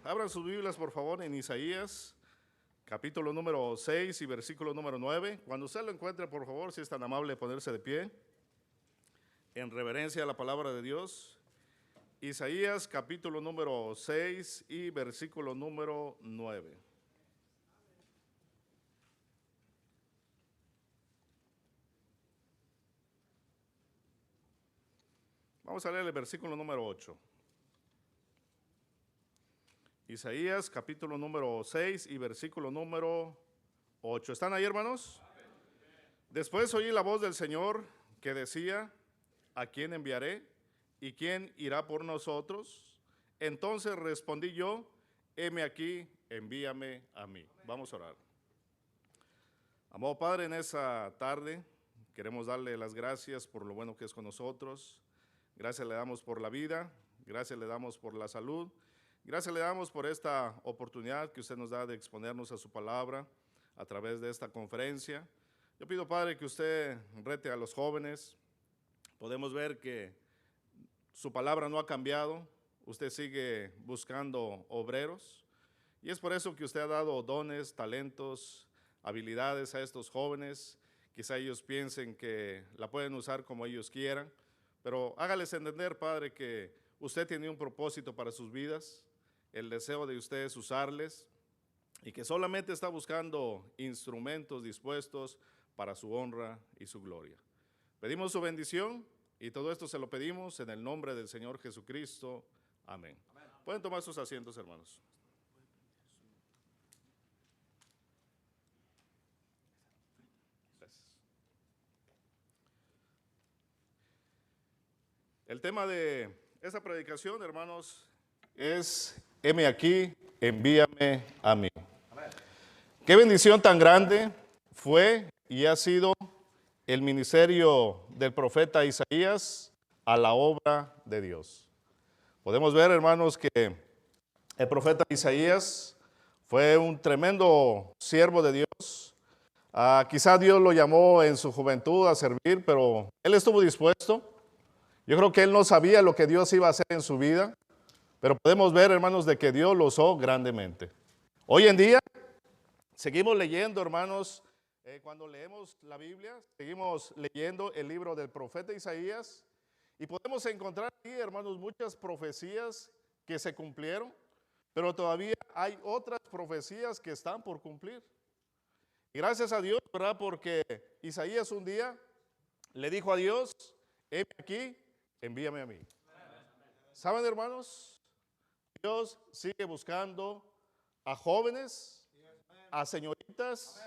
Abran sus Biblias, por favor, en Isaías, capítulo número 6 y versículo número 9. Cuando usted lo encuentre, por favor, si es tan amable, ponerse de pie, en reverencia a la palabra de Dios. Isaías, capítulo número 6 y versículo número 9. Vamos a leer el versículo número 8. Isaías, capítulo número 6 y versículo número 8. ¿Están ahí, hermanos? Después oí la voz del Señor que decía: ¿a quién enviaré? ¿Y quién irá por nosotros? Entonces respondí yo: heme aquí, envíame a mí. Vamos a orar. Amado Padre, en esa tarde queremos darle las gracias por lo bueno que es con nosotros. Gracias le damos por la vida, gracias le damos por la salud. Gracias le damos por esta oportunidad que usted nos da de exponernos a su palabra a través de esta conferencia. Yo pido, Padre, que usted rete a los jóvenes. Podemos ver que su palabra no ha cambiado. Usted sigue buscando obreros. Y es por eso que usted ha dado dones, talentos, habilidades a estos jóvenes. Quizá ellos piensen que la pueden usar como ellos quieran. Pero hágales entender, Padre, que usted tiene un propósito para sus vidas. El deseo de ustedes es usarles y que solamente está buscando instrumentos dispuestos para su honra y su gloria. Pedimos su bendición y todo esto se lo pedimos en el nombre del Señor Jesucristo. Amén. Amén. Pueden tomar sus asientos, hermanos. Gracias. El tema de esta predicación, hermanos, es: heme aquí, envíame a mí. Amén. Qué bendición tan grande fue y ha sido el ministerio del profeta Isaías a la obra de Dios. Podemos ver, hermanos, que el profeta Isaías fue un tremendo siervo de Dios. Quizá Dios lo llamó en su juventud a servir, pero él estuvo dispuesto. Yo creo que él no sabía lo que Dios iba a hacer en su vida. Pero podemos ver, hermanos, de que Dios lo usó grandemente. Hoy en día seguimos leyendo, hermanos, cuando leemos la Biblia, seguimos leyendo el libro del profeta Isaías y podemos encontrar aquí, hermanos, muchas profecías que se cumplieron, pero todavía hay otras profecías que están por cumplir. Y gracias a Dios, ¿verdad? Porque Isaías un día le dijo a Dios: heme aquí, envíame a mí. ¿Saben, hermanos? Dios sigue buscando a jóvenes, a señoritas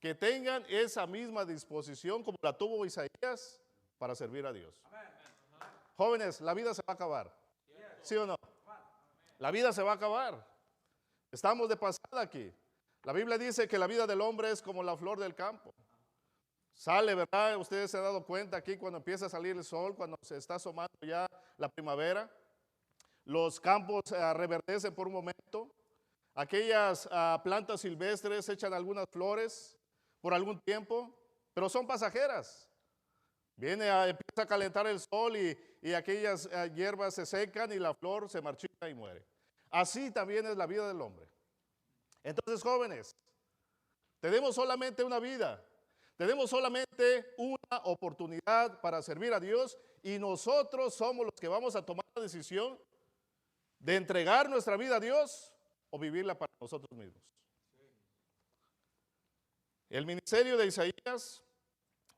que tengan esa misma disposición como la tuvo Isaías para servir a Dios. Jóvenes, la vida se va a acabar. ¿Sí o no? La vida se va a acabar. Estamos de pasada aquí. La Biblia dice que la vida del hombre es como la flor del campo. Sale, ¿verdad? Ustedes se han dado cuenta aquí cuando empieza a salir el sol, cuando se está asomando ya la primavera. Los campos reverdecen por un momento. Aquellas plantas silvestres echan algunas flores por algún tiempo, pero son pasajeras. Empieza a calentar el sol y aquellas hierbas se secan y la flor se marchita y muere. Así también es la vida del hombre. Entonces, jóvenes, tenemos solamente una vida. Tenemos solamente una oportunidad para servir a Dios y nosotros somos los que vamos a tomar la decisión de entregar nuestra vida a Dios o vivirla para nosotros mismos. El ministerio de Isaías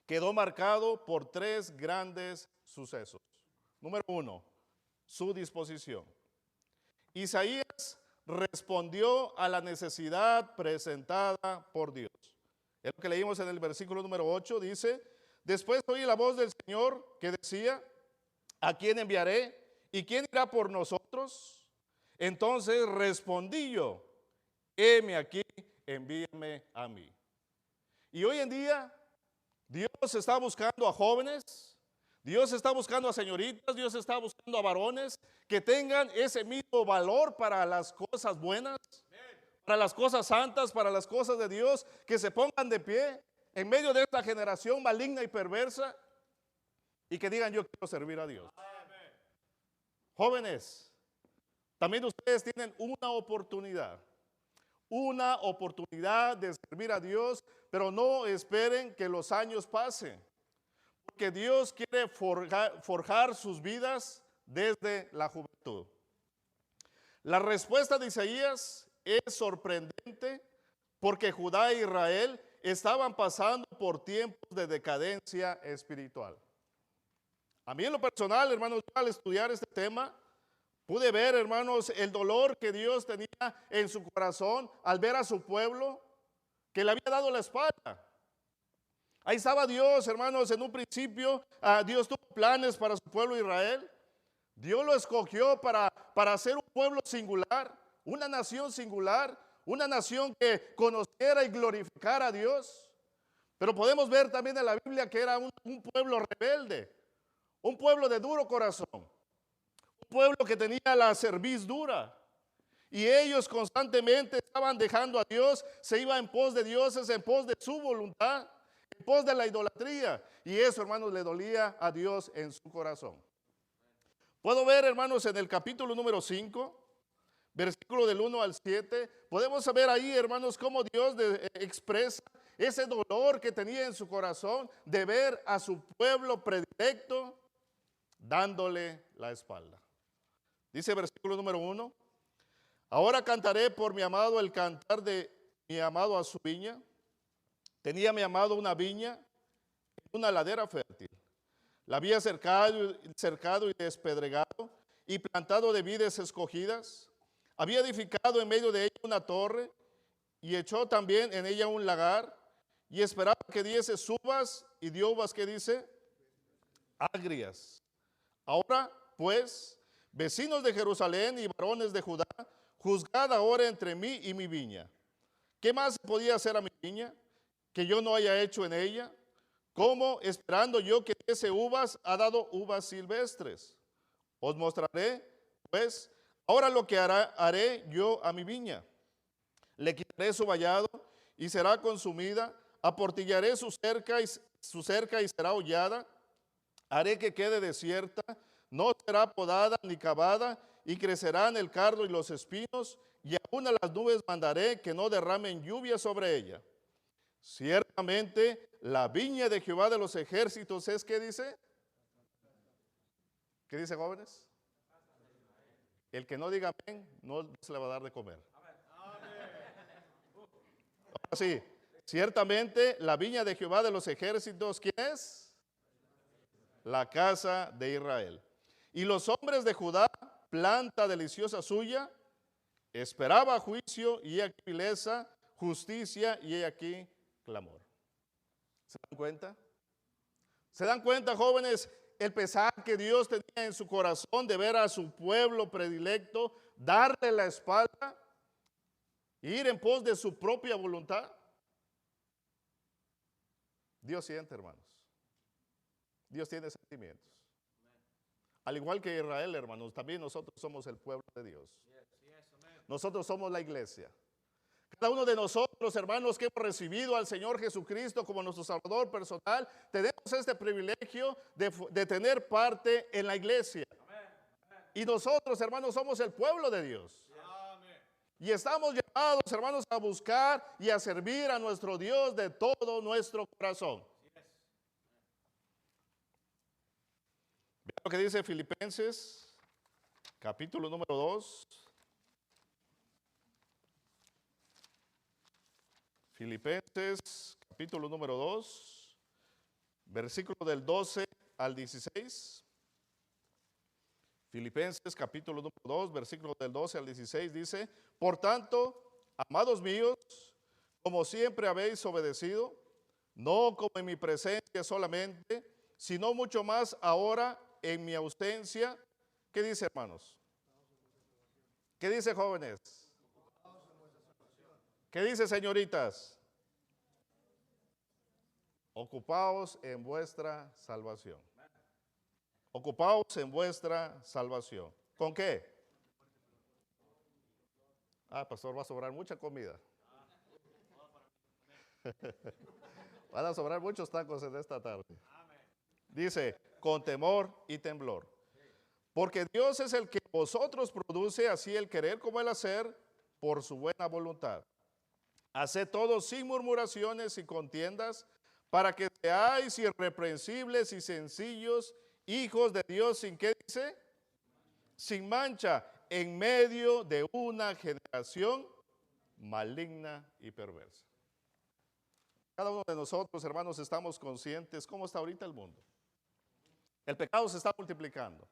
quedó marcado por tres grandes sucesos. Número uno, su disposición. Isaías respondió a la necesidad presentada por Dios. Es lo que leímos en el versículo número 8, dice: después oí la voz del Señor que decía: ¿a quién enviaré? ¿Y quién irá por nosotros? Entonces respondí yo: heme aquí, envíame a mí. Y hoy en día Dios está buscando a jóvenes, Dios está buscando a señoritas, Dios está buscando a varones que tengan ese mismo valor para las cosas buenas, para las cosas santas, para las cosas de Dios, que se pongan de pie en medio de esta generación maligna y perversa y que digan: yo quiero servir a Dios. Jóvenes, También ustedes tienen una oportunidad de servir a Dios, pero no esperen que los años pasen, porque Dios quiere forjar sus vidas desde la juventud. La respuesta de Isaías es sorprendente porque Judá e Israel estaban pasando por tiempos de decadencia espiritual. A mí en lo personal, hermanos, al estudiar este tema, pude ver, hermanos, el dolor que Dios tenía en su corazón al ver a su pueblo que le había dado la espalda. Ahí estaba Dios, hermanos, en un principio, Dios tuvo planes para su pueblo Israel. Dios lo escogió para ser un pueblo singular, una nación singular, una nación que conociera y glorificara a Dios. Pero podemos ver también en la Biblia que era un pueblo rebelde, un pueblo de duro corazón, un pueblo que tenía la cerviz dura. Y ellos constantemente estaban dejando a Dios, se iban en pos de dioses, en pos de su voluntad, en pos de la idolatría. Y eso, hermanos, le dolía a Dios en su corazón. Puedo ver, hermanos, en el capítulo número 5, versículo del 1 al 7, podemos saber ahí, hermanos, cómo Dios expresa ese dolor que tenía en su corazón de ver a su pueblo predilecto dándole la espalda. Dice versículo número 1, ahora cantaré por mi amado el cantar de mi amado a su viña. Tenía mi amado una viña en una ladera fértil. La había cercado y despedregado y plantado de vides escogidas. Había edificado en medio de ella una torre y echó también en ella un lagar y esperaba que diese uvas y dio uvas, ¿qué dice? Agrias. Ahora, pues, vecinos de Jerusalén y varones de Judá, juzgad ahora entre mí y mi viña. ¿Qué más podía hacer a mi viña que yo no haya hecho en ella? ¿Cómo, esperando yo que diese uvas, ha dado uvas silvestres? Os mostraré, pues, ahora lo que haré yo a mi viña. Le quitaré su vallado y será consumida, aportillaré su cerca y será hollada, haré que quede desierta, no será podada ni cavada, y crecerán el cardo y los espinos, y aún a las nubes mandaré que no derramen lluvia sobre ella. Ciertamente la viña de Jehová de los ejércitos es, ¿qué dice? ¿Qué dice, jóvenes? El que no diga amén, no se le va a dar de comer. Ahora sí, ciertamente la viña de Jehová de los ejércitos, ¿quién es? La casa de Israel. Y los hombres de Judá, planta deliciosa suya, esperaba juicio y he aquí vileza, justicia y he aquí clamor. ¿Se dan cuenta? ¿Se dan cuenta, jóvenes, el pesar que Dios tenía en su corazón de ver a su pueblo predilecto, darle la espalda, ir en pos de su propia voluntad? Dios siente, hermanos. Dios tiene sentimientos. Al igual que Israel, hermanos, también nosotros somos el pueblo de Dios. Nosotros somos la iglesia. Cada uno de nosotros, hermanos, que hemos recibido al Señor Jesucristo como nuestro Salvador personal, tenemos este privilegio de tener parte en la iglesia. Y nosotros, hermanos, somos el pueblo de Dios. Y estamos llamados, hermanos, a buscar y a servir a nuestro Dios de todo nuestro corazón. Vean lo que dice Filipenses, capítulo número 2. Filipenses, capítulo número 2, versículo del 12 al 16. Filipenses, capítulo número 2, versículo del 12 al 16 dice, por tanto, amados míos, como siempre habéis obedecido, no como en mi presencia solamente, sino mucho más ahora en mi ausencia. ¿Qué dice, hermanos? ¿Qué dice, jóvenes? ¿Qué dice, señoritas? Ocupaos en vuestra salvación. Ocupaos en vuestra salvación. ¿Con qué? Pastor, va a sobrar mucha comida. Van a sobrar muchos tacos en esta tarde. Dice, con temor y temblor. Porque Dios es el que vosotros produce así el querer como el hacer por su buena voluntad. Haced todo sin murmuraciones y contiendas, para que seáis irreprensibles y sencillos, hijos de Dios sin, ¿qué dice? Sin mancha, en medio de una generación maligna y perversa. Cada uno de nosotros, hermanos, estamos conscientes cómo está ahorita el mundo. El pecado se está multiplicando.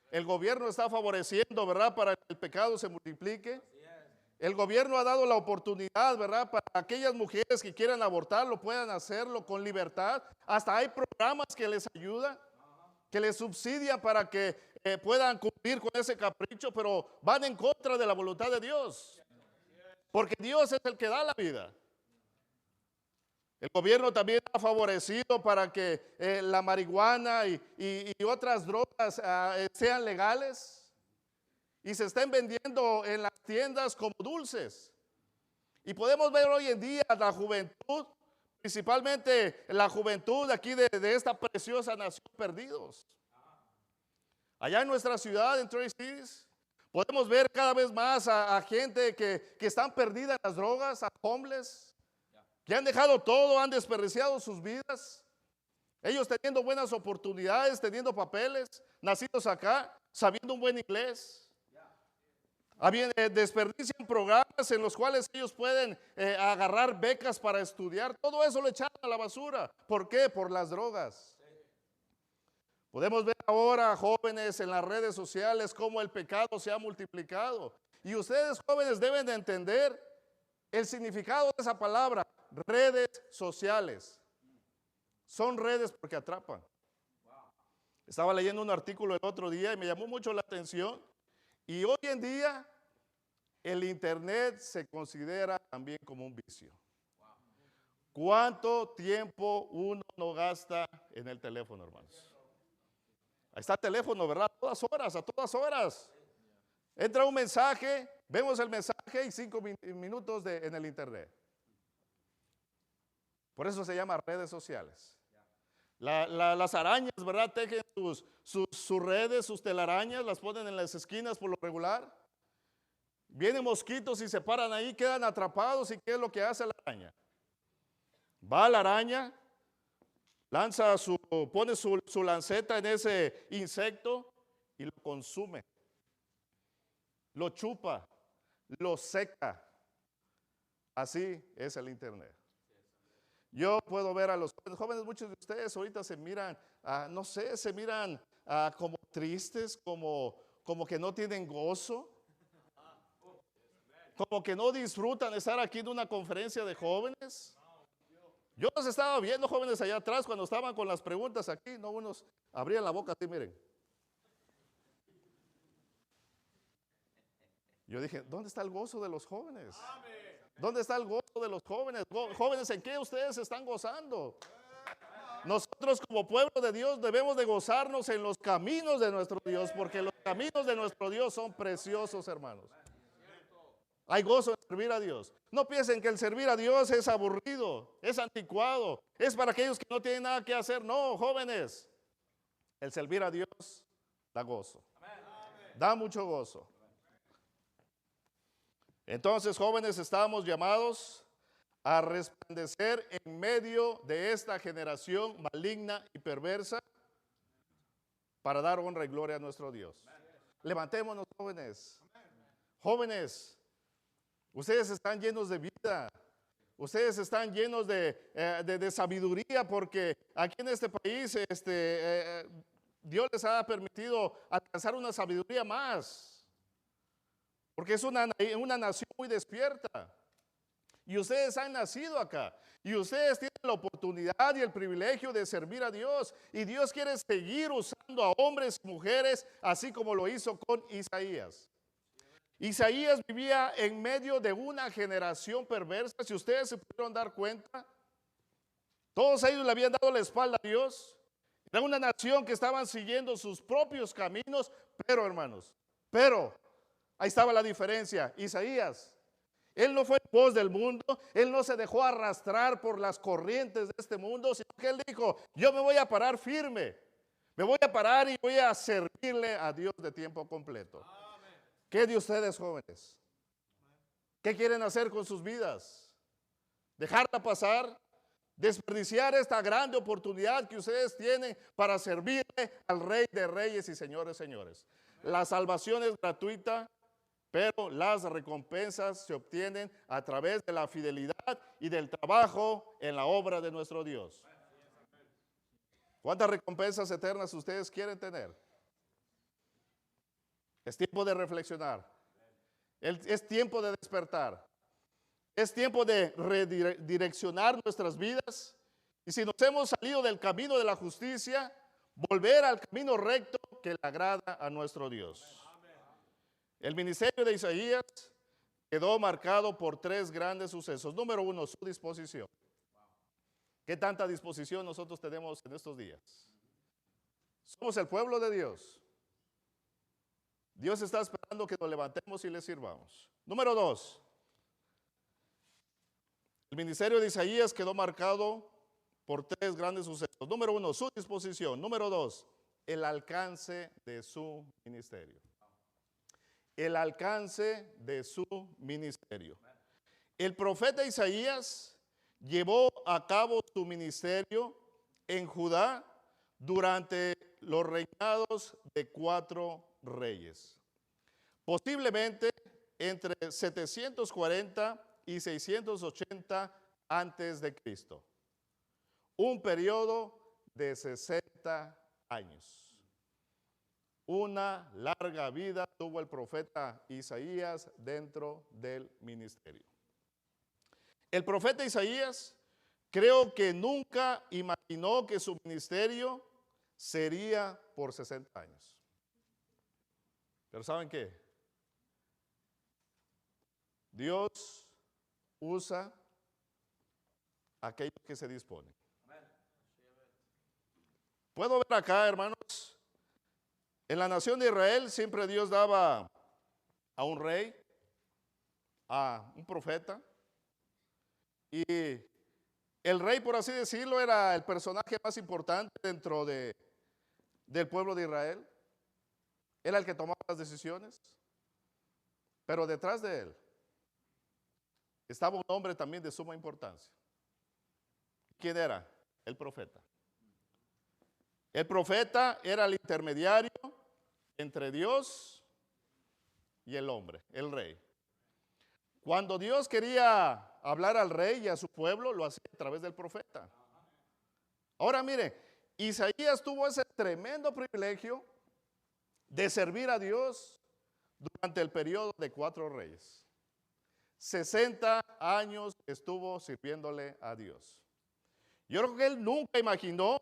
El gobierno está favoreciendo, ¿verdad?, para que el pecado se multiplique. El gobierno ha dado la oportunidad, ¿verdad?, para aquellas mujeres que quieran abortar, lo puedan hacerlo con libertad. Hasta hay programas que les ayudan, que les subsidian para que puedan cumplir con ese capricho, pero van en contra de la voluntad de Dios. Porque Dios es el que da la vida. El gobierno también ha favorecido para que la marihuana y otras drogas sean legales y se estén vendiendo en las tiendas como dulces. Y podemos ver hoy en día la juventud, principalmente la juventud aquí de esta preciosa nación, perdidos. Allá en nuestra ciudad, en Trace Cities, podemos ver cada vez más a gente que están perdida en las drogas, a homeless, que han dejado todo, han desperdiciado sus vidas. Ellos teniendo buenas oportunidades, teniendo papeles, nacidos acá, sabiendo un buen inglés. Desperdician programas en los cuales ellos pueden agarrar becas para estudiar. Todo eso lo echaron a la basura. ¿Por qué? Por las drogas. Podemos ver ahora jóvenes en las redes sociales cómo el pecado se ha multiplicado. Y ustedes, jóvenes, deben de entender el significado de esa palabra. Redes sociales. Son redes porque atrapan. Estaba leyendo un artículo el otro día y me llamó mucho la atención. Y hoy en día el internet se considera también como un vicio. ¿Cuánto tiempo uno no gasta en el teléfono, hermanos? Ahí está el teléfono, ¿verdad? A todas horas. Entra un mensaje, vemos el mensaje y 5 minutos en el internet. Por eso se llama redes sociales. Las arañas, ¿verdad? Tejen sus redes, sus telarañas, las ponen en las esquinas por lo regular. Vienen mosquitos y se paran ahí, quedan atrapados. ¿Y qué es lo que hace la araña? Va la araña, pone su lanceta en ese insecto y lo consume. Lo chupa, lo seca. Así es el internet. Yo puedo ver a los jóvenes, muchos de ustedes ahorita se miran, no sé, se miran como tristes, como que no tienen gozo, como que no disfrutan estar aquí en una conferencia de jóvenes. Yo los estaba viendo, jóvenes, allá atrás cuando estaban con las preguntas aquí, no, unos abrían la boca así, miren. Yo dije, ¿dónde está el gozo de los jóvenes? ¿Dónde está el gozo de los jóvenes? Jóvenes, ¿en qué ustedes están gozando? Nosotros como pueblo de Dios debemos de gozarnos en los caminos de nuestro Dios, porque los caminos de nuestro Dios son preciosos, hermanos. Hay gozo en servir a Dios. No piensen que el servir a Dios es aburrido, es anticuado, es para aquellos que no tienen nada que hacer. No, jóvenes, el servir a Dios da gozo, da mucho gozo. Entonces, jóvenes, estamos llamados a resplandecer en medio de esta generación maligna y perversa para dar honra y gloria a nuestro Dios. Levantémonos, jóvenes. Jóvenes, ustedes están llenos de vida. Ustedes están llenos de sabiduría, porque aquí en este país Dios les ha permitido alcanzar una sabiduría más. Porque es una nación muy despierta. Y ustedes han nacido acá. Y ustedes tienen la oportunidad y el privilegio de servir a Dios. Y Dios quiere seguir usando a hombres y mujeres, así como lo hizo con Isaías. Isaías vivía en medio de una generación perversa. Si ustedes se pudieron dar cuenta, todos ellos le habían dado la espalda a Dios. Era una nación que estaban siguiendo sus propios caminos. Pero, hermanos, ahí estaba la diferencia. Isaías, él no fue en pos del mundo, él no se dejó arrastrar por las corrientes de este mundo, sino que él dijo, yo me voy a parar firme, Me voy a parar y voy a servirle a Dios de tiempo completo. ¿Qué de ustedes, jóvenes? ¿Qué quieren hacer con sus vidas? ¿Dejarla pasar? ¿Desperdiciar esta grande oportunidad que ustedes tienen para servirle al Rey de Reyes y Señores, señores? La salvación es gratuita, pero las recompensas se obtienen a través de la fidelidad y del trabajo en la obra de nuestro Dios. ¿Cuántas recompensas eternas ustedes quieren tener? Es tiempo de reflexionar. Es tiempo de despertar. Es tiempo de redireccionar nuestras vidas. Y si nos hemos salido del camino de la justicia, volver al camino recto que le agrada a nuestro Dios. El ministerio de Isaías quedó marcado por 3 grandes sucesos. Número 1, su disposición. ¿Qué tanta disposición nosotros tenemos en estos días? Somos el pueblo de Dios. Dios está esperando que nos levantemos y le sirvamos. Número 2, el ministerio de Isaías quedó marcado por 3 grandes sucesos. Número 1, su disposición. Número 2, el alcance de su ministerio. El alcance de su ministerio. El profeta Isaías llevó a cabo su ministerio en Judá durante los reinados de 4 reyes. Posiblemente entre 740 y 680 antes de Cristo. Un periodo de 60 años. Una larga vida tuvo el profeta Isaías dentro del ministerio. El profeta Isaías creo que nunca imaginó que su ministerio sería por 60 años. Pero ¿saben qué? Dios usa a aquellos que se disponen. Puedo ver acá, hermanos, en la nación de Israel siempre Dios daba a un rey, a un profeta, y el rey, por así decirlo, era el personaje más importante dentro del pueblo de Israel. Era el que tomaba las decisiones, pero detrás de él estaba un hombre también de suma importancia. ¿Quién era? El profeta. El profeta era el intermediario entre Dios y el hombre, el rey. Cuando Dios quería hablar al rey y a su pueblo, lo hacía a través del profeta. Ahora mire, Isaías tuvo ese tremendo privilegio de servir a Dios durante el periodo de 4 reyes. 60 años estuvo sirviéndole a Dios. Yo creo que él nunca imaginó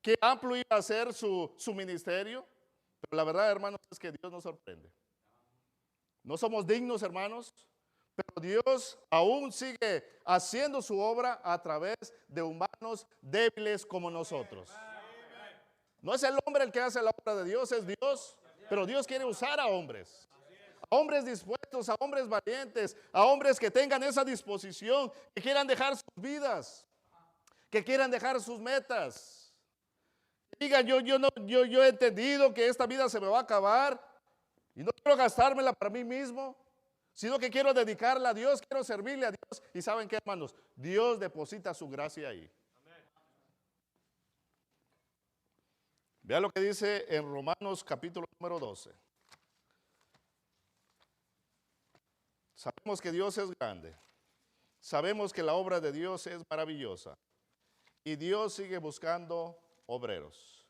qué amplio iba a ser su ministerio, pero la verdad, hermanos, es que Dios nos sorprende. No somos dignos, hermanos, pero Dios aún sigue haciendo su obra a través de humanos débiles como nosotros. No es el hombre el que hace la obra de Dios, es Dios, pero Dios quiere usar a hombres dispuestos, a hombres valientes, a hombres que tengan esa disposición, que quieran dejar sus vidas, que quieran dejar sus metas. Digan, yo he entendido que esta vida se me va a acabar y no quiero gastármela para mí mismo, sino que quiero dedicarla a Dios, quiero servirle a Dios. Y ¿saben qué, hermanos? Dios deposita su gracia ahí. Vea lo que dice en Romanos capítulo número 12. Sabemos que Dios es grande. Sabemos que la obra de Dios es maravillosa. Y Dios sigue buscando obreros.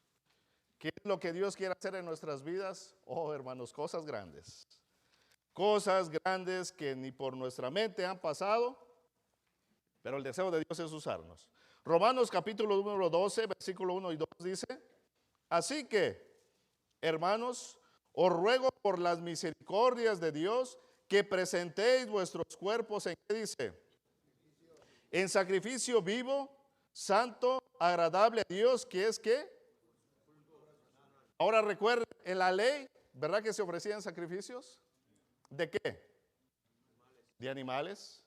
¿Qué es lo que Dios quiere hacer en nuestras vidas? Oh, hermanos, cosas grandes. Cosas grandes que ni por nuestra mente han pasado, pero el deseo de Dios es usarnos. Romanos capítulo número 12, versículo 1 y 2 dice: así que, hermanos, os ruego por las misericordias de Dios que presentéis vuestros cuerpos en, ¿qué dice? En sacrificio vivo, santo, agradable a Dios, que es ¿qué? Ahora recuerden, en la ley, ¿verdad que se ofrecían sacrificios? ¿De qué? De animales.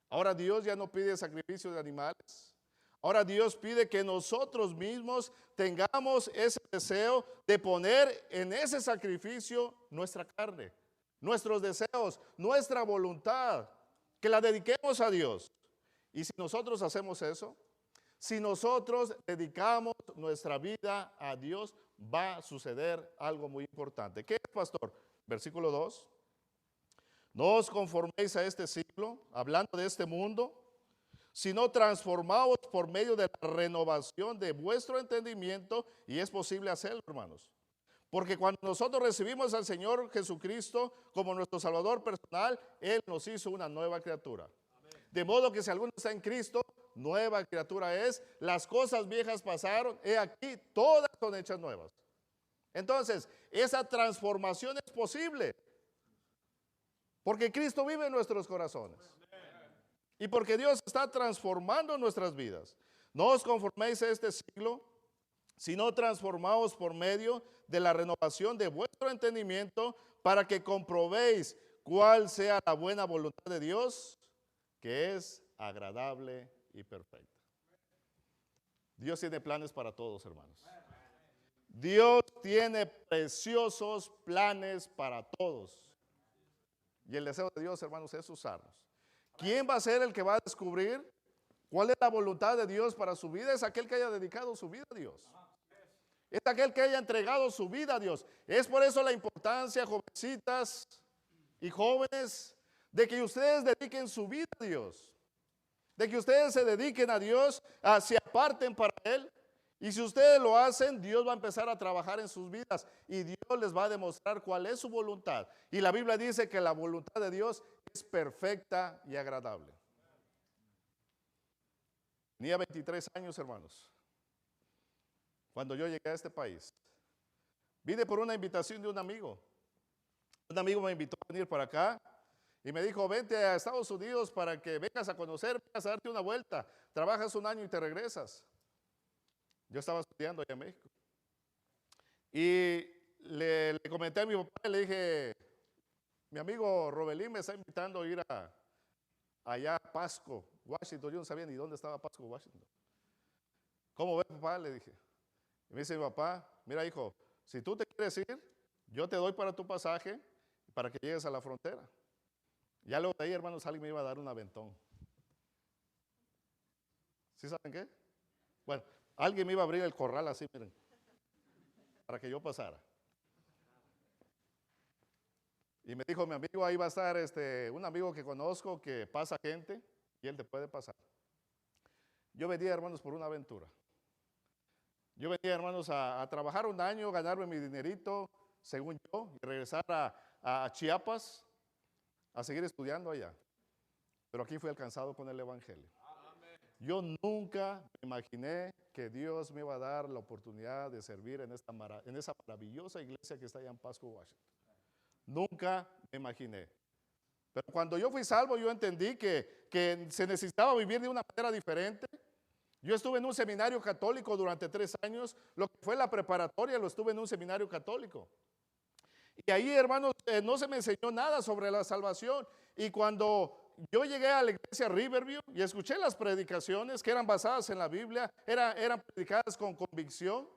Ahora Dios ya no pide sacrificios de animales. Ahora Dios pide que nosotros mismos tengamos ese deseo de poner en ese sacrificio nuestra carne, nuestros deseos, nuestra voluntad, que la dediquemos a Dios. Y si nosotros hacemos eso, si nosotros dedicamos nuestra vida a Dios, va a suceder algo muy importante. ¿Qué es, pastor? Versículo 2. No os conforméis a este siglo, hablando de este mundo, sino transformaos por medio de la renovación de vuestro entendimiento, y es posible hacerlo, hermanos. Porque cuando nosotros recibimos al Señor Jesucristo como nuestro Salvador personal, Él nos hizo una nueva criatura. De modo que si alguno está en Cristo, nueva criatura es. Las cosas viejas pasaron, he aquí, todas son hechas nuevas. Entonces, esa transformación es posible. Porque Cristo vive en nuestros corazones. Y porque Dios está transformando nuestras vidas. No os conforméis a este siglo, sino transformaos por medio de la renovación de vuestro entendimiento, para que comprobéis cuál sea la buena voluntad de Dios, que es agradable y perfecta. Dios tiene planes para todos, hermanos. Dios tiene preciosos planes para todos. Y el deseo de Dios, hermanos, es usarnos. ¿Quién va a ser el que va a descubrir cuál es la voluntad de Dios para su vida? Es aquel que haya dedicado su vida a Dios. Es aquel que haya entregado su vida a Dios. Es por eso la importancia, jovencitas y jóvenes, de que ustedes dediquen su vida a Dios. De que ustedes se dediquen a Dios, se aparten para Él. Y si ustedes lo hacen, Dios va a empezar a trabajar en sus vidas y Dios les va a demostrar cuál es su voluntad. Y la Biblia dice que la voluntad de Dios es perfecta y agradable. Tenía 23 años, hermanos, cuando yo llegué a este país. Vine por una invitación de un amigo. Un amigo me invitó a venir para acá y me dijo, vente a Estados Unidos para que vengas a conocer, vengas a darte una vuelta. Trabajas un año y te regresas. Yo estaba estudiando allá en México. Y le comenté a mi papá y le dije, mi amigo Robelín me está invitando a ir allá a Pasco, Washington. Yo no sabía ni dónde estaba Pasco, Washington. ¿Cómo ves, papá? Le dije. Y me dice mi papá, mira, hijo, si tú te quieres ir, yo te doy para tu pasaje para que llegues a la frontera. Ya luego de ahí, hermanos, alguien me iba a dar un aventón. ¿Sí saben qué? Bueno, alguien me iba a abrir el corral así, miren, para que yo pasara. Y me dijo mi amigo, ahí va a estar un amigo que conozco que pasa gente y él te puede pasar. Yo venía, hermanos, por una aventura. Yo venía, hermanos, a trabajar un año, ganarme mi dinerito, según yo, y regresar a Chiapas a seguir estudiando allá. Pero aquí fui alcanzado con el Evangelio. Yo nunca me imaginé que Dios me iba a dar la oportunidad de servir en esa maravillosa iglesia que está allá en Pasco, Washington. Nunca me imaginé. Pero cuando yo fui salvo, yo entendí que se necesitaba vivir de una manera diferente. Yo estuve en un seminario católico durante 3 años. Lo que fue la preparatoria lo estuve en un seminario católico. Y ahí, hermanos, no se me enseñó nada sobre la salvación. Y cuando yo llegué a la iglesia Riverview y escuché las predicaciones que eran basadas en la Biblia, eran predicadas con convicción.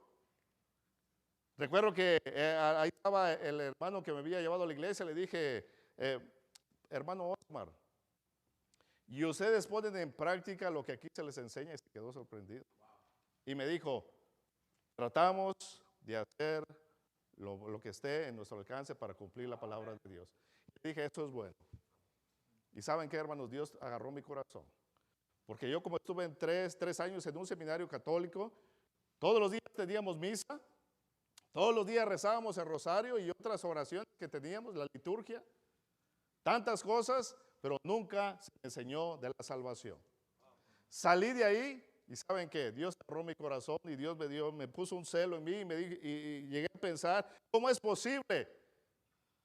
Recuerdo que ahí estaba el hermano que me había llevado a la iglesia. Le dije, hermano Osmar, y ustedes ponen en práctica lo que aquí se les enseña. Y se quedó sorprendido. Y me dijo, tratamos de hacer lo que esté en nuestro alcance para cumplir la palabra de Dios. Y dije, esto es bueno. Y ¿saben qué, hermanos? Dios agarró mi corazón. Porque yo, como estuve en 3 años en un seminario católico, todos los días teníamos misa, todos los días rezábamos el rosario y otras oraciones que teníamos, la liturgia, tantas cosas, pero nunca se me enseñó de la salvación. Salí de ahí y ¿saben qué? Dios agarró mi corazón y Dios me puso un celo en mí y llegué a pensar, ¿cómo es posible?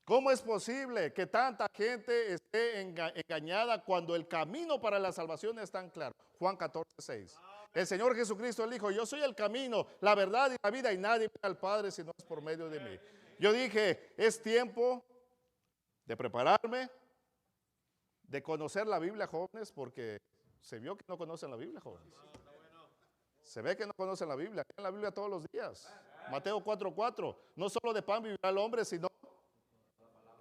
¿Cómo es posible que tanta gente esté engañada cuando el camino para la salvación es tan claro? Juan 14:6. El Señor Jesucristo, él dijo, yo soy el camino, la verdad y la vida, y nadie viene al Padre si no es por medio de mí. Yo dije, es tiempo de prepararme, de conocer la Biblia, jóvenes, porque se vio que no conocen la Biblia, jóvenes. Se ve que no conocen la Biblia. En la Biblia todos los días. Mateo 4:4. No solo de pan vivirá el hombre, sino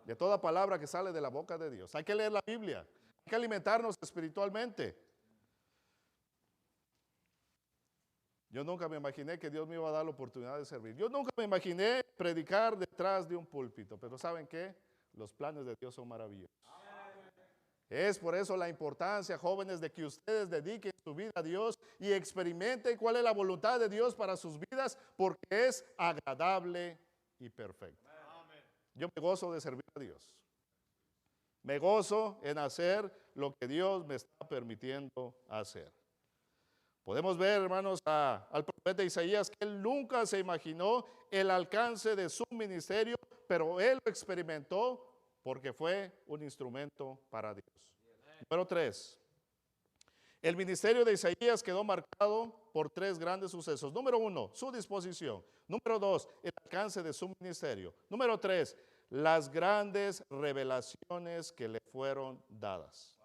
de toda palabra que sale de la boca de Dios. Hay que leer la Biblia. Hay que alimentarnos espiritualmente. Yo nunca me imaginé que Dios me iba a dar la oportunidad de servir. Yo nunca me imaginé predicar detrás de un púlpito. Pero ¿saben qué? Los planes de Dios son maravillosos. Es por eso la importancia, jóvenes, de que ustedes dediquen su vida a Dios y experimenten cuál es la voluntad de Dios para sus vidas, porque es agradable y perfecta. Yo me gozo de servir a Dios. Me gozo en hacer lo que Dios me está permitiendo hacer. Podemos ver, hermanos, al profeta Isaías, que él nunca se imaginó el alcance de su ministerio, pero él lo experimentó porque fue un instrumento para Dios. Número 3. El ministerio de Isaías quedó marcado por 3 grandes sucesos. Número 1, su disposición. Número 2, el alcance de su ministerio. Número 3, las grandes revelaciones que le fueron dadas.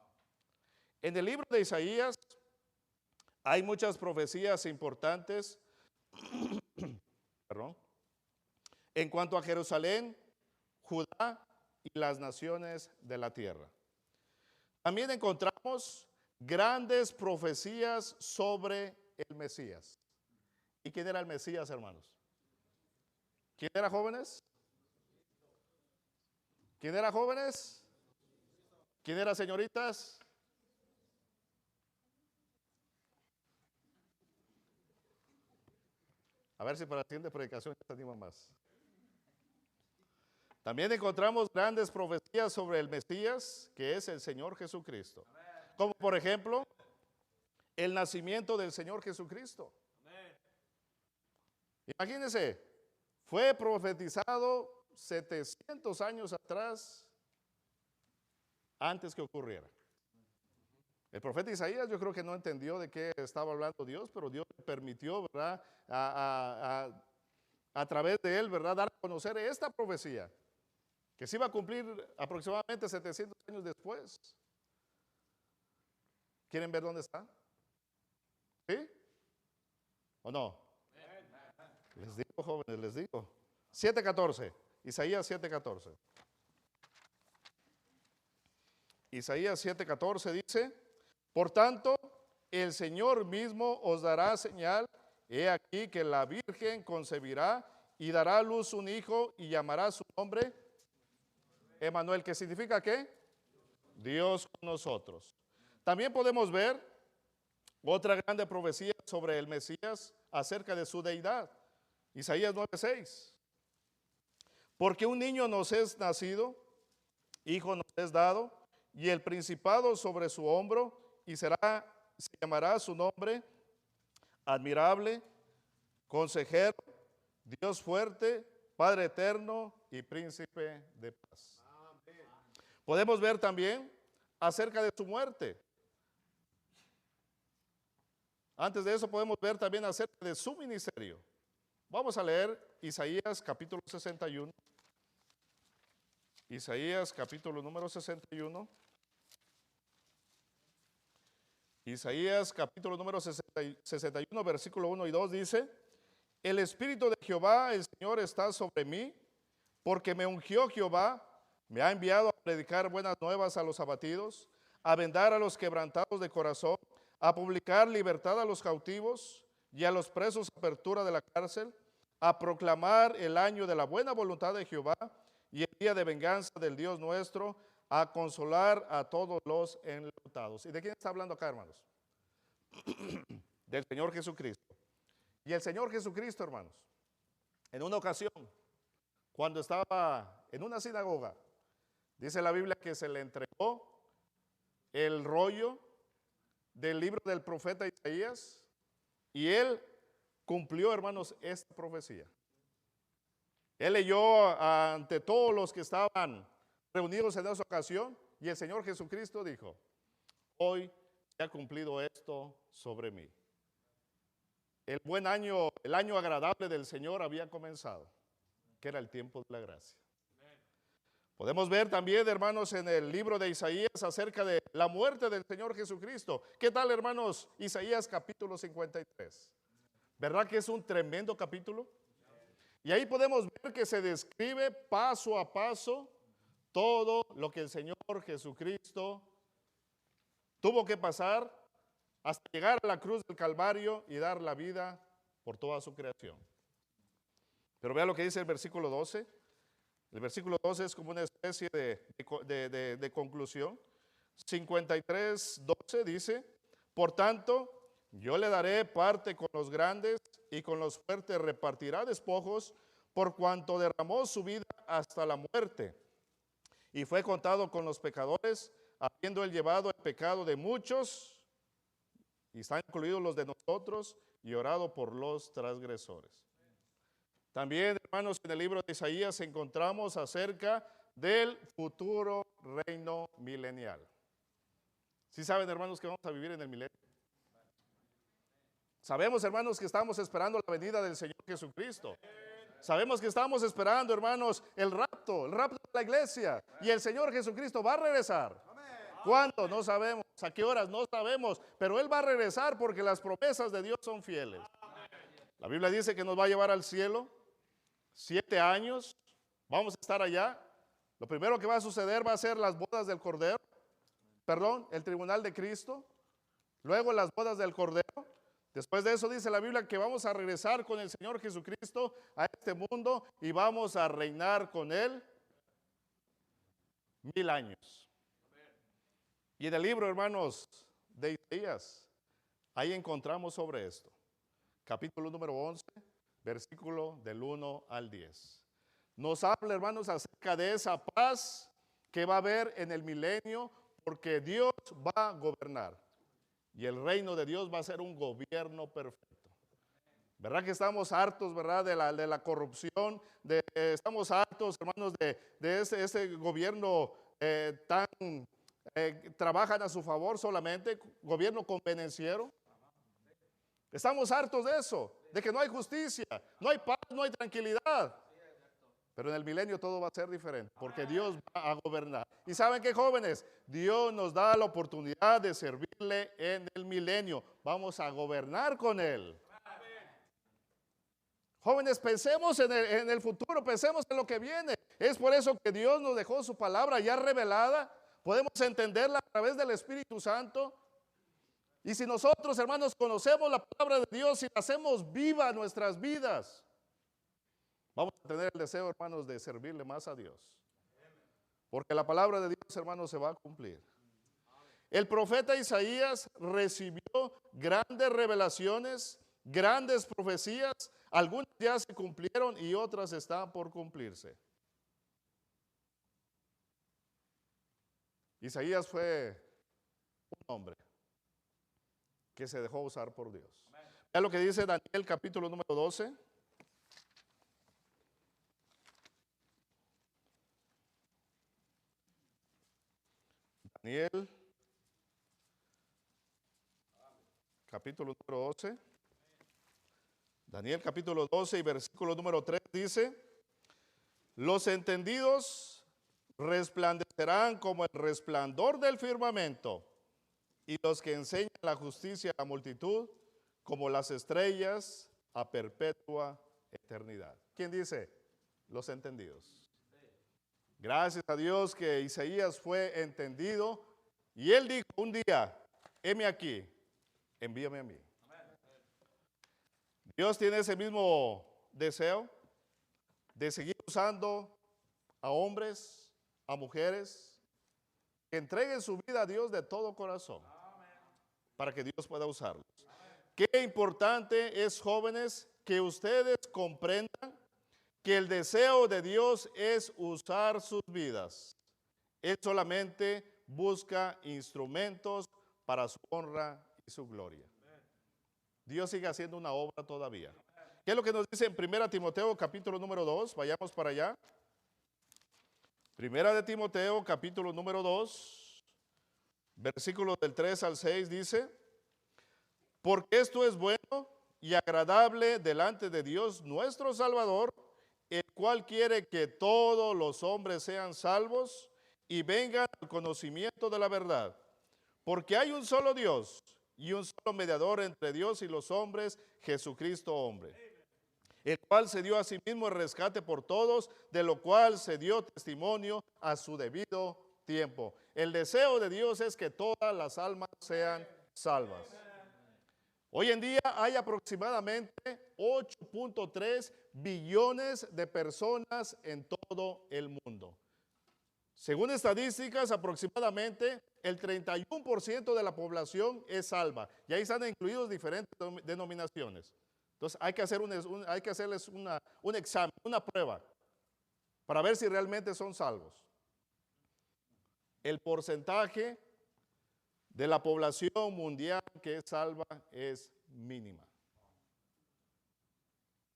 En el libro de Isaías hay muchas profecías importantes en cuanto a Jerusalén, Judá y las naciones de la tierra. También encontramos grandes profecías sobre el Mesías. ¿Y quién era el Mesías, hermanos? ¿Quién era, jóvenes? ¿Quién era, jóvenes? ¿Quién era, señoritas? A ver si para la siguiente predicación ya se animan más. También encontramos grandes profecías sobre el Mesías, que es el Señor Jesucristo. Como por ejemplo, el nacimiento del Señor Jesucristo. Imagínense, fue profetizado 700 años atrás, antes que ocurriera. El profeta Isaías yo creo que no entendió de qué estaba hablando Dios, pero Dios le permitió, ¿verdad?, a través de él, ¿verdad?, dar a conocer esta profecía, que se iba a cumplir aproximadamente 700 años después. ¿Quieren ver dónde está? ¿Sí? ¿O no? Les digo, jóvenes, les digo. 7:14, Isaías 7:14. Isaías 7:14 dice: por tanto, el Señor mismo os dará señal. He aquí que la Virgen concebirá y dará a luz un hijo y llamará su nombre Emmanuel, que significa ¿qué? Dios con nosotros. También podemos ver otra grande profecía sobre el Mesías acerca de su deidad. Isaías 9:6. Porque un niño nos es nacido, hijo nos es dado, y el principado sobre su hombro, y se llamará su nombre admirable, consejero, Dios fuerte, Padre eterno y príncipe de paz. Podemos ver también acerca de su muerte. Antes de eso podemos ver también acerca de su ministerio. Vamos a leer Isaías capítulo 61. Isaías capítulo número 61. Isaías capítulo número 61, versículo 1 y 2 dice: el Espíritu de Jehová, el Señor, está sobre mí, porque me ungió Jehová, me ha enviado a predicar buenas nuevas a los abatidos, a vendar a los quebrantados de corazón, a publicar libertad a los cautivos y a los presos apertura de la cárcel, a proclamar el año de la buena voluntad de Jehová y el día de venganza del Dios nuestro, a consolar a todos los enlutados. ¿Y de quién está hablando acá, hermanos? Del Señor Jesucristo. Y el Señor Jesucristo, hermanos, en una ocasión, cuando estaba en una sinagoga, dice la Biblia que se le entregó el rollo del libro del profeta Isaías y él cumplió, hermanos, esta profecía. Él leyó ante todos los que estaban reunidos en esa ocasión y el Señor Jesucristo dijo: hoy se ha cumplido esto sobre mí. El buen año, el año agradable del Señor había comenzado, que era el tiempo de la gracia. Podemos ver también, hermanos, en el libro de Isaías acerca de la muerte del Señor Jesucristo. ¿Qué tal, hermanos? Isaías capítulo 53. ¿Verdad que es un tremendo capítulo? Y ahí podemos ver que se describe paso a paso todo lo que el Señor Jesucristo tuvo que pasar hasta llegar a la cruz del Calvario y dar la vida por toda su creación. Pero vea lo que dice el versículo 12. El versículo 12 es como una especie de conclusión. 53:12 dice: por tanto, yo le daré parte con los grandes y con los fuertes repartirá despojos, por cuanto derramó su vida hasta la muerte y fue contado con los pecadores, habiendo él llevado el pecado de muchos, y están incluidos los de nosotros, y orado por los transgresores. También, hermanos, en el libro de Isaías encontramos acerca del futuro reino milenial. ¿Sí saben, hermanos, que vamos a vivir en el milenio? Sabemos, hermanos, que estamos esperando la venida del Señor Jesucristo. Sabemos que estamos esperando, hermanos, el rapto de la iglesia. Y el Señor Jesucristo va a regresar. ¿Cuándo? No sabemos. ¿A qué horas? No sabemos. Pero Él va a regresar porque las promesas de Dios son fieles. La Biblia dice que nos va a llevar al cielo 7 años. Vamos a estar allá. Lo primero que va a suceder va a ser las bodas del Cordero. Perdón, el tribunal de Cristo. Luego las bodas del Cordero. Después de eso dice la Biblia que vamos a regresar con el Señor Jesucristo a este mundo y vamos a reinar con Él 1000 años. Y en el libro, hermanos, de Isaías, ahí encontramos sobre esto. Capítulo número 11, versículo del 1 al 10. Nos habla, hermanos, acerca de esa paz que va a haber en el milenio, porque Dios va a gobernar. Y el reino de Dios va a ser un gobierno perfecto. ¿Verdad que estamos hartos, verdad, de la corrupción? Estamos hartos, hermanos, de ese gobierno trabajan a su favor solamente, gobierno convenenciero. Estamos hartos de eso, de que no hay justicia, no hay paz, no hay tranquilidad. Pero en el milenio todo va a ser diferente, porque Dios va a gobernar. ¿Y saben qué, jóvenes? Dios nos da la oportunidad de servirle en el milenio. Vamos a gobernar con Él. Jóvenes, pensemos en el futuro, pensemos en lo que viene. Es por eso que Dios nos dejó su palabra ya revelada. Podemos entenderla a través del Espíritu Santo. Y si nosotros, hermanos, conocemos la palabra de Dios y la hacemos viva en nuestras vidas, vamos a tener el deseo, hermanos, de servirle más a Dios. Porque la palabra de Dios, hermanos, se va a cumplir. El profeta Isaías recibió grandes revelaciones, grandes profecías. Algunas ya se cumplieron y otras están por cumplirse. Isaías fue un hombre que se dejó usar por Dios. Vean lo que dice Daniel capítulo número 12. Daniel capítulo número 12. Daniel capítulo 12 y versículo número 3 dice: los entendidos resplandecerán como el resplandor del firmamento, y los que enseñan la justicia a la multitud como las estrellas a perpetua eternidad. ¿Quién dice? Los entendidos. Gracias a Dios que Isaías fue entendido y él dijo un día: heme aquí, envíame a mí. Dios tiene ese mismo deseo de seguir usando a hombres, a mujeres, que entreguen su vida a Dios de todo corazón para que Dios pueda usarlos. Qué importante es, jóvenes, que ustedes comprendan que el deseo de Dios es usar sus vidas. Él solamente busca instrumentos para su honra y su gloria. Dios sigue haciendo una obra todavía. ¿Qué es lo que nos dice en 1 Timoteo capítulo número 2? Vayamos para allá. 1 de Timoteo capítulo número 2, versículos del 3 al 6 dice: porque esto es bueno y agradable delante de Dios nuestro Salvador, el cual quiere que todos los hombres sean salvos y vengan al conocimiento de la verdad. Porque hay un solo Dios y un solo mediador entre Dios y los hombres, Jesucristo hombre, el cual se dio a sí mismo el rescate por todos, de lo cual se dio testimonio a su debido tiempo. El deseo de Dios es que todas las almas sean salvas. Hoy en día hay aproximadamente 8.3 billones de personas en todo el mundo. Según estadísticas, aproximadamente el 31% de la población es salva. Y ahí están incluidos diferentes denominaciones. Entonces hay que hacerles un examen, una prueba, para ver si realmente son salvos. El porcentaje de la población mundial que es salva es mínima.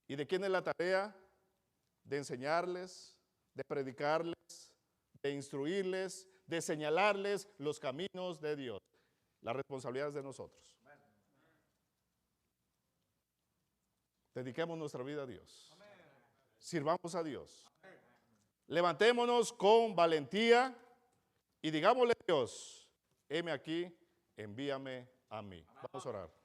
¿Y de quién es la tarea? De enseñarles, de predicarles, de instruirles, de señalarles los caminos de Dios. La responsabilidad es de nosotros. Dediquemos nuestra vida a Dios. Sirvamos a Dios. Levantémonos con valentía y digámosle a Dios, heme aquí, envíame a mí. Vamos a orar.